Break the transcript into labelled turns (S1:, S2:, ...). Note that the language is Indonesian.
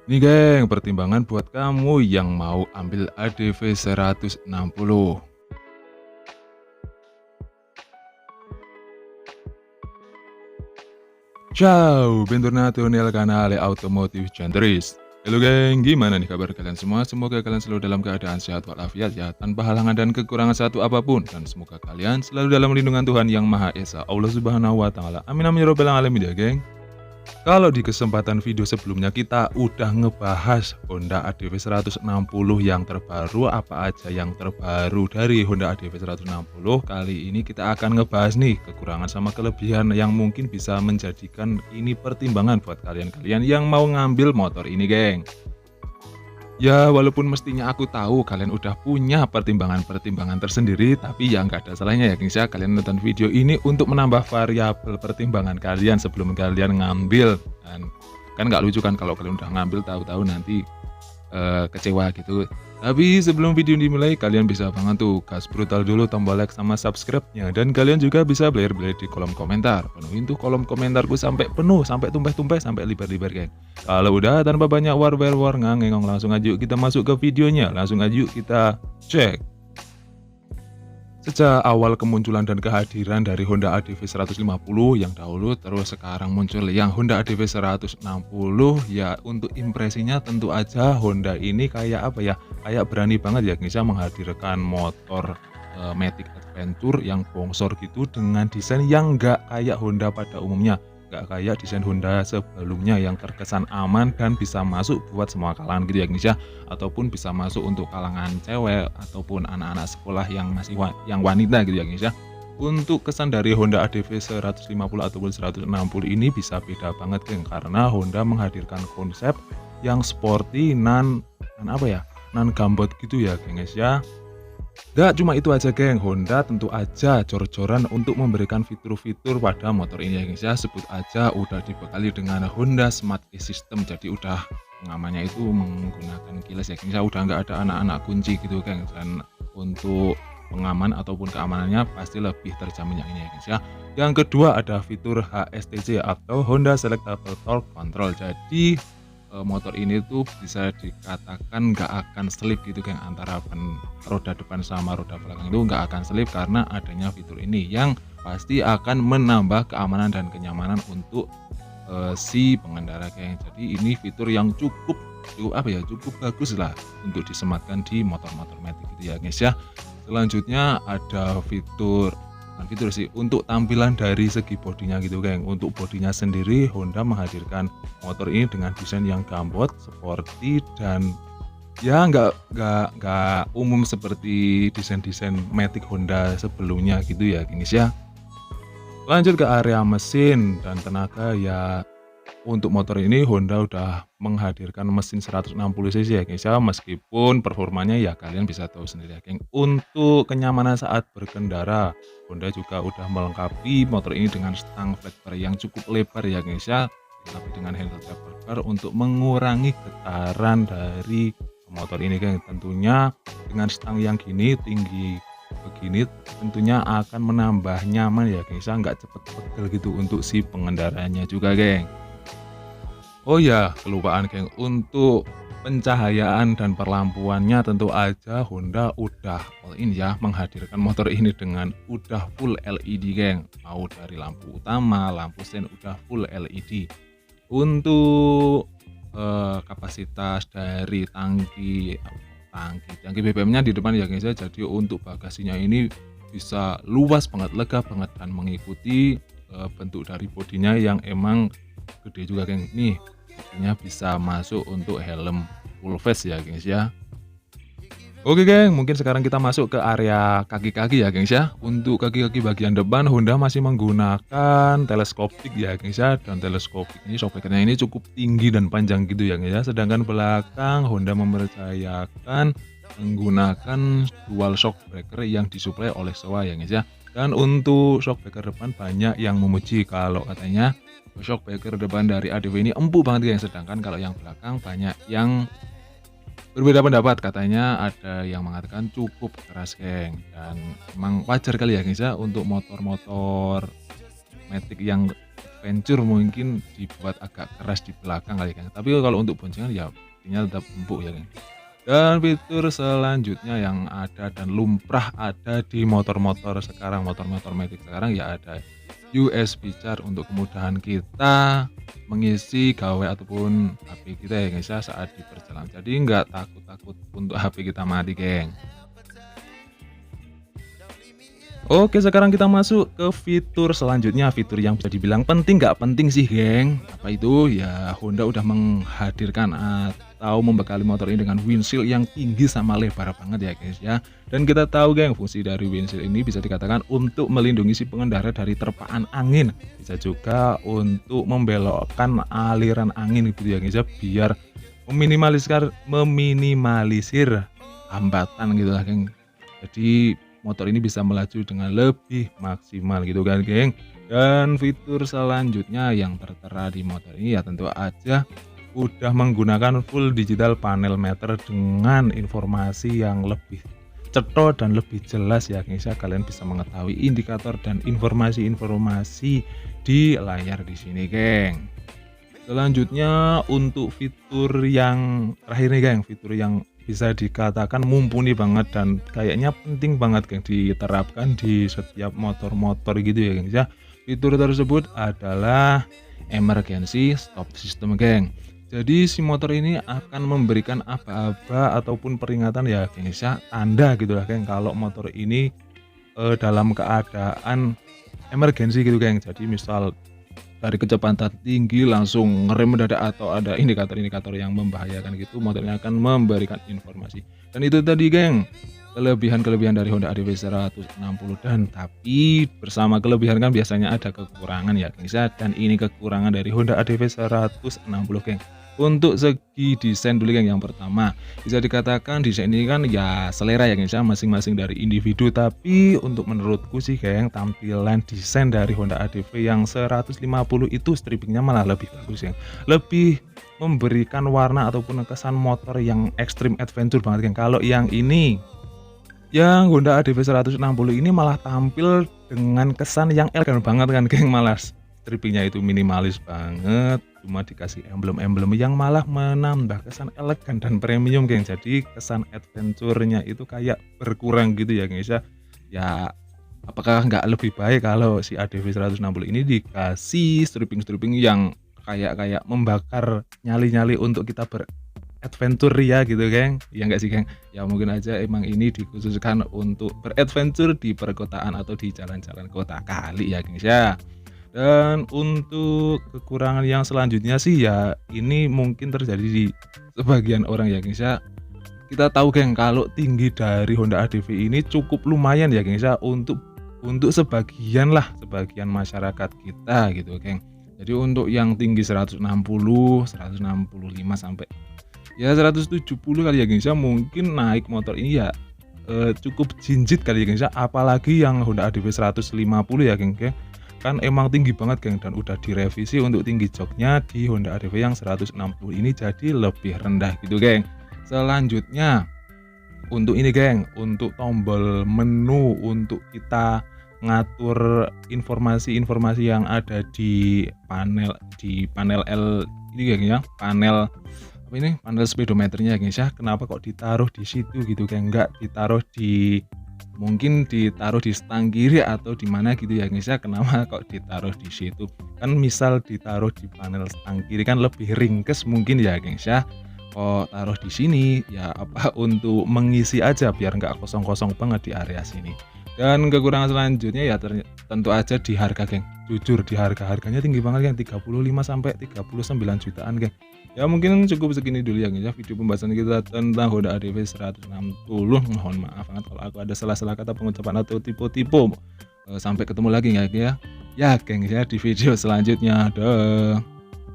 S1: Nih geng, pertimbangan buat kamu yang mau ambil ADV 160. Ciao, bentornato nel canale Automotive Centris. Halo geng, gimana nih kabar kalian semua? Semoga kalian selalu dalam keadaan sehat walafiat ya, tanpa halangan dan kekurangan satu apapun. Dan semoga kalian selalu dalam lindungan Tuhan Yang Maha Esa, Allah Subhanahu wa Ta'ala. Amin amin ya robbal alamin ya geng. Kalau di kesempatan video sebelumnya kita udah ngebahas Honda ADV 160 yang terbaru, apa aja yang terbaru dari Honda ADV 160. Kali ini kita akan ngebahas nih kekurangan sama kelebihan yang mungkin bisa menjadikan ini pertimbangan buat kalian-kalian yang mau ngambil motor ini, geng. Ya, walaupun mestinya aku tahu kalian udah punya pertimbangan-pertimbangan tersendiri, tapi ya nggak ada salahnya ya, gengs ya, kalian nonton video ini untuk menambah variabel pertimbangan kalian sebelum kalian ngambil. Dan kan nggak lucu kan kalau kalian udah ngambil tahu-tahu nanti kecewa gitu. Tapi sebelum video dimulai, kalian bisa banget tuh gas brutal dulu tombol like sama subscribe-nya. Dan kalian juga bisa beler-beler di kolom komentar. Penuhin tuh kolom komentarku sampai penuh, sampai tumpah-tumpah, sampai libar-libar, geng. Kalau udah tanpa banyak war ngangengong, langsung aja yuk kita masuk ke videonya. Langsung aja yuk kita cek. Sejak awal kemunculan dan kehadiran dari Honda ADV 150 yang dahulu, terus sekarang muncul yang Honda ADV 160, ya untuk impresinya tentu aja Honda ini kayak apa ya, kayak berani banget ya bisa menghadirkan motor Matic Adventure yang bongsor gitu dengan desain yang nggak kayak Honda pada umumnya. Nggak kayak desain Honda sebelumnya yang terkesan aman dan bisa masuk buat semua kalangan gitu ya guys ya, ataupun bisa masuk untuk kalangan cewek ataupun anak-anak sekolah yang masih yang wanita gitu ya guys ya. Untuk kesan dari Honda ADV 150 ataupun 160 ini bisa beda banget geng, karena Honda menghadirkan konsep yang sporty non apa ya, non gambot gitu ya guys ya. Gak cuma itu aja geng, Honda tentu aja jor-joran untuk memberikan fitur-fitur pada motor ini ya guys ya. Sebut aja udah dibekali dengan Honda Smart Key System, jadi udah pengamannya itu menggunakan keyless ya guys ya. Udah nggak ada anak-anak kunci gitu geng, dan untuk pengaman ataupun keamanannya pasti lebih terjamin yang ini ya guys ya. Yang kedua ada fitur HSTC atau Honda Selectable Torque Control. Jadi motor ini tuh bisa dikatakan nggak akan selip gitu kan, antara roda depan sama roda belakang itu nggak akan selip karena adanya fitur ini yang pasti akan menambah keamanan dan kenyamanan untuk si pengendara geng. Jadi ini fitur yang cukup apa ya, cukup bagus lah untuk disematkan di motor-motor Matic gitu ya guys ya. Selanjutnya ada fitur, bukan fitur sih, untuk tampilan dari segi bodinya gitu geng. Untuk bodinya sendiri Honda menghadirkan motor ini dengan desain yang gambot, sporty, dan ya nggak umum seperti desain-desain Matic Honda sebelumnya gitu ya guys ya. Lanjut ke area mesin dan tenaga, ya untuk motor ini Honda udah menghadirkan mesin 160 cc ya guys ya, meskipun performanya ya kalian bisa tahu sendiri ya geng. Untuk kenyamanan saat berkendara, Honda juga udah melengkapi motor ini dengan stang flat bar yang cukup lebar ya guys ya, tapi dengan handle taper bar untuk mengurangi getaran dari motor ini geng. Tentunya dengan stang yang gini, tinggi begini, tentunya akan menambah nyaman ya guys ya, nggak cepet pegel gitu untuk si pengendaranya juga geng. Oh ya, kelupaan geng, untuk pencahayaan dan perlampuannya tentu aja Honda udah all in ya, menghadirkan motor ini dengan udah full LED geng. Mau dari lampu utama, lampu sen udah full LED. Untuk kapasitas dari tangki BBM-nya di depan ya guys ya, jadi untuk bagasinya ini bisa luas banget, lega banget, dan mengikuti bentuk dari bodinya yang emang gede juga geng. Nih bodinya bisa masuk untuk helm full face ya gengs ya. Oke geng, mungkin sekarang kita masuk ke area kaki-kaki ya gengs ya. Untuk kaki-kaki bagian depan Honda masih menggunakan teleskopik ya gengs ya, dan teleskopik ini shockbreakernya ini cukup tinggi dan panjang gitu ya gengs ya. Sedangkan belakang Honda mempercayakan menggunakan dual shockbreaker yang disuplai oleh Showa ya gengs ya. Dan untuk shockbreaker depan banyak yang memuji kalau katanya shockbreaker depan dari ADV ini empuk banget geng. Sedangkan kalau yang belakang banyak yang berbeda pendapat, katanya ada yang mengatakan cukup keras geng. Dan emang wajar kali ya guys ya, untuk motor-motor Matic yang adventure mungkin dibuat agak keras di belakang kali kan. Tapi kalau untuk boncengan ya intinya tetap empuk ya kan. Dan fitur selanjutnya yang ada dan lumrah ada di motor-motor sekarang, motor-motor matic sekarang ya ada USB charge untuk kemudahan kita mengisi gawe ataupun HP kita ya guys ya saat di perjalanan. Jadi nggak takut-takut untuk HP kita mati, geng. Oke, sekarang kita masuk ke fitur selanjutnya, fitur yang bisa dibilang penting nggak penting sih, geng. Apa itu? Ya Honda udah menghadirkan atau membekali motor ini dengan windshield yang tinggi sama lebar banget ya guys ya. Dan kita tahu, geng, fungsi dari windshield ini bisa dikatakan untuk melindungi si pengendara dari terpaan angin. Bisa juga untuk membelokkan aliran angin gitu ya guys ya, biar meminimalisir hambatan gitu lah, geng. Jadi motor ini bisa melaju dengan lebih maksimal gitu kan, geng. Dan fitur selanjutnya yang tertera di motor ini ya tentu aja udah menggunakan full digital panel meter dengan informasi yang lebih cetok dan lebih jelas ya guys ya. Kalian bisa mengetahui indikator dan informasi-informasi di layar di sini, geng. Selanjutnya untuk fitur yang terakhir nih, geng, fitur yang bisa dikatakan mumpuni banget dan kayaknya penting banget, geng, diterapkan di setiap motor-motor gitu ya, geng ya. Fitur tersebut adalah emergency stop system, geng. Jadi si motor ini akan memberikan aba-aba ataupun peringatan ya, geng ya, tanda gitu lah, geng, kalau motor ini dalam keadaan emergensi gitu, geng. Jadi misal dari kecepatan tinggi langsung ngerem mendadak atau ada indikator-indikator yang membahayakan gitu, motornya akan memberikan informasi. Dan itu tadi, geng, kelebihan-kelebihan dari Honda ADV 160. Dan tapi bersama kelebihan kan biasanya ada kekurangan ya, geng. Dan ini kekurangan dari Honda ADV 160, geng. Untuk segi desain dulu, geng, yang pertama bisa dikatakan desain ini kan ya selera ya, geng, masing-masing dari individu. Tapi untuk menurutku sih, geng, tampilan desain dari Honda ADV yang 150 itu strippingnya malah lebih bagus, geng. Lebih memberikan warna ataupun kesan motor yang extreme adventure banget, geng. Kalau yang ini, yang Honda ADV 160 ini malah tampil dengan kesan yang elegan banget kan, geng. Malah strippingnya itu minimalis banget, cuma dikasih emblem-emblem yang malah menambah kesan elegan dan premium, geng. Jadi kesan adventure-nya itu kayak berkurang gitu ya, guys ya. Ya apakah nggak lebih baik kalau si ADV 160 ini dikasih stripping-stripping yang kayak membakar nyali-nyali untuk kita beradventure ya gitu, geng. Ya nggak sih, geng? Ya mungkin aja emang ini dikhususkan untuk beradventure di perkotaan atau di jalan-jalan kota kali ya, guys ya. Dan untuk kekurangan yang selanjutnya sih ya ini mungkin terjadi di sebagian orang ya, guys ya. Kita tahu, geng, kalau tinggi dari Honda ADV ini cukup lumayan ya, guys ya, untuk sebagian masyarakat kita gitu, geng. Jadi untuk yang tinggi 160, 165 sampai ya 170 kali ya, guys ya, mungkin naik motor ini ya cukup jinjit kali ya, guys ya. Apalagi yang Honda ADV 150 ya, geng. Kan emang tinggi banget, geng, dan udah direvisi untuk tinggi joknya di Honda ADV yang 160 ini jadi lebih rendah gitu, geng. Selanjutnya untuk ini, geng, untuk tombol menu untuk kita ngatur informasi-informasi yang ada di panel L ini, geng ya, panel apa ini, panel speedometernya, guys ya. Kenapa kok ditaruh di situ gitu, geng? Nggak ditaruh mungkin ditaruh di stang kiri atau di mana gitu ya, guys ya. Kenapa kok ditaruh di situ? Kan misal ditaruh di panel stang kiri kan lebih ringkes mungkin ya, guys ya. Kok taruh di sini ya apa untuk mengisi aja biar nggak kosong-kosong banget di area sini. Dan kekurangan selanjutnya ya tentu aja di harga, geng. Jujur di harganya tinggi banget, geng, 35 sampai 39 jutaan, geng. Ya mungkin cukup segini dulu ya, guys ya, video pembahasan kita tentang Honda ADV 160. Mohon maaf banget kalau aku ada salah-salah kata pengucapan atau tipe-tipe. Sampai ketemu lagi ya, geng ya. Ya, geng ya, di video selanjutnya. Dah.